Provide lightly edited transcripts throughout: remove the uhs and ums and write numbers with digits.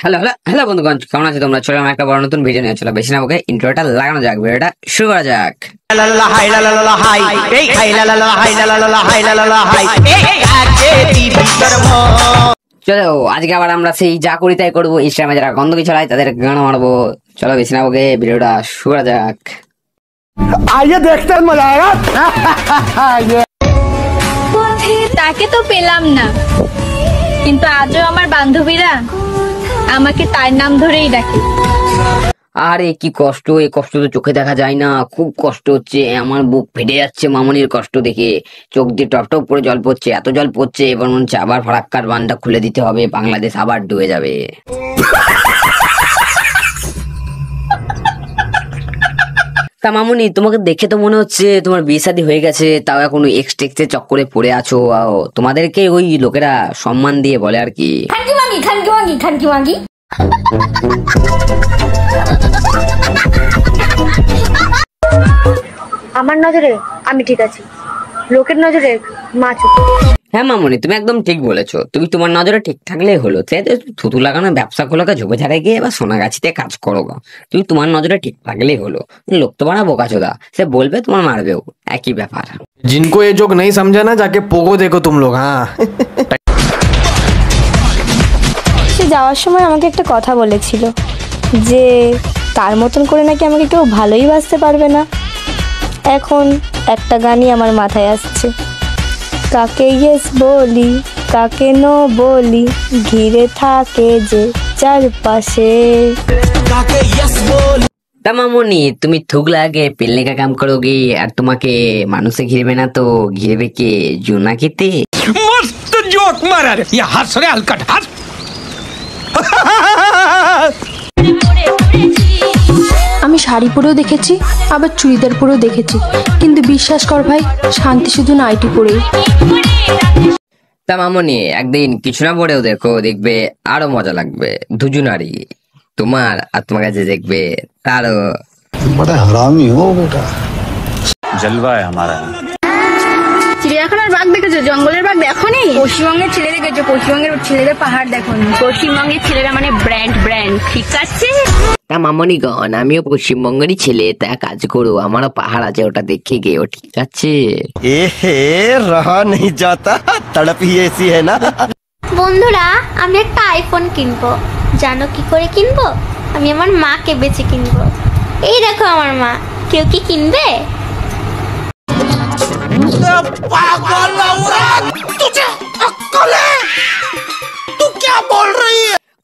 Hello hello hello বন্ধুগণ, কেমন আছো তোমরা? চলো একটা বড় নতুন ভিডিও নিয়ে চলো, বেশি না ওকে ইন্ট্রোটা লাগানো যাক, ভিডিওটা শুরু করা যাক। চলো আজকে আবার আমরা সেই যা করি তাই করবো, ইনস্টাগ্রামে যারা গন্ধকি ছড়ায় তাদের গান মারবো। চলো বেশি না ওকে ভিডিওটা শুরু করা যাক। आइए देखते हैं मजा आएगा। তাকে তো পেলাম না, কিন্তু আজও আমার বান্ধবীরা আমাকে তার নাম ধরেই ডাকে। আরে কি কষ্ট, এই কষ্ট তো চোখে দেখা যায় না, খুব কষ্ট হচ্ছে, আমার বুক ফেটে যাচ্ছে মামনির কষ্ট দেখে, চোখ দিয়ে টপ টপ করে জল পড়ছে, এত জল পড়ছে এবার মনে হচ্ছে আবার ফারাক্কার বাঁধটা খুলে দিতে হবে, বাংলাদেশ আবার ডুবে যাবে। তা মামুনি, তোমাকে দেখে তো মনে হচ্ছে তোমার বিয়ে শাদী হয়ে গেছে, তাও এখন এক্স টেক্সের চক্করে পড়ে আছো। তোমাদেরকে ওই লোকেরা সম্মান দিয়ে বলে আর কি, খানকি মাগি খানকি মাগি খানকি মাগি। আমার নজরে আমি ঠিক আছি, লোকের নজরে মা চুপ। হ্যাঁ মামুনি, তুমি একদম ঠিক বলেছো, তুমি তোমার নজরে ঠিক থাকলেই হলো, থুতু লাগানো ব্যবসা খোলাকে ঝোপে ঝাড়ে গিয়ে বা সোনাগাছিতে কাজ করো গা, তুমি তোমার নজরে ঠিক থাকলেই হলো। লোক তো বানা বোকাচোদা, সে বলবে তোমার মারবেও, একই ব্যাপার। जिनको ये जोक नहीं समझा ना, जाके पोगो देखो तुम लोग। हाँ সে যাওয়ার সময় আমাকে একটা কথা বলেছিল যে তার মতন করে নাকি আমাকে কেউ ভালোই বাসতে পারবে না। এখন একটা গানই আমার মাথায় আসছে, কাকে ইয়েস বলি কাকে নো বলি, ঘিরে থাকে যে চারপাশে। তা মামুনি, তুমি থুক লাগে পেলনে কা কাম করোগে, আর তোমাকে মানুষে ঘিরবে না তো ঘিরবে কে? জোনাকিতে। मस्त जोक मारा रे, ये हंस रे हलकट हंस। আমি শাড়ি পরেও দেখেছি, আবার চুড়িদার পরেও দেখেছি, কিন্তু বিশ্বাস কর ভাই, শান্তি শুধু নাইটি পরেই। তা মামুনি, একদিন কিছু না পড়েও দেখো, দেখবে আরো মজা লাগবে। দুজনারই, তোমার আর তোমার কাছে দেখবে তারও। बड़ा हरामी हो बेटा। जलवा है हमारा। চিড়িয়াখানার বাঘ দেখেছো, জঙ্গলের বাঘ দেখোনি? পশ্চিমবঙ্গের ছেলে দেখেছো, পশ্চিমবঙ্গের ছেলেদের পাহাড় দেখোনি? পশ্চিমবঙ্গের ছেলেরা মানে ব্র্যান্ড ব্র্যান্ড, ঠিক আছে? তা মামনি গণ, আমিও পশ্চিমবঙ্গেরই ছেলে, তা কাজ করো, আমারও পাহাড় আছে, ওটা দেখে গেও, ঠিক আছে? रहा नहीं जाता, तड़प ही ऐसी है ना। বন্ধুরা, আমি একটা আইফোন কিনবো। জানো কি করে কিনবো? আমি আমার মাকে বেচে কিনবো। এই দেখো আমার মা, কেউ কি কিনবে?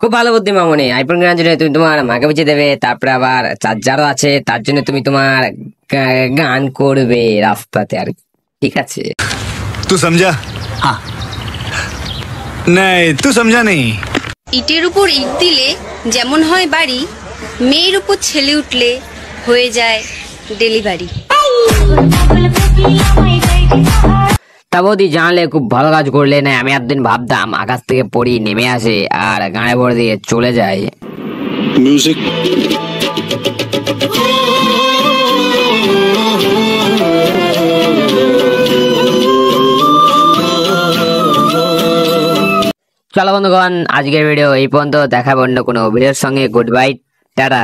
খুব ভালো বুদ্ধি মামনি, আইফোন কেনার জন্য তুমি তোমার মাকে বেঁচে দেবে, তারপরে আবার চার্জারও আছে, তার জন্য তুমি তোমার গান করবে রাস্তাতে আর কি, ঠিক আছে? तू समझा? हाँ नहीं, तू समझा नहीं। ইটের উপর ইট দিলে যেমন হয় বাড়ি, মেয়ের উপর ছেলে উঠলে হয়ে যায় ডেলিভারি। তা বৌদি, জানলে খুব ভালো কাজ করলে না, আমি একদিন ভাবতাম আকাশ থেকে পড়ি নেমে আসে আর গানে ভরে দিয়ে চলে যায়। म्यूजिक চলো বন্ধুগণ, আজকের ভিডিও এই পর্যন্ত, দেখাবো অন্য কোনো ভিডিওর সঙ্গে। Good bye, tata.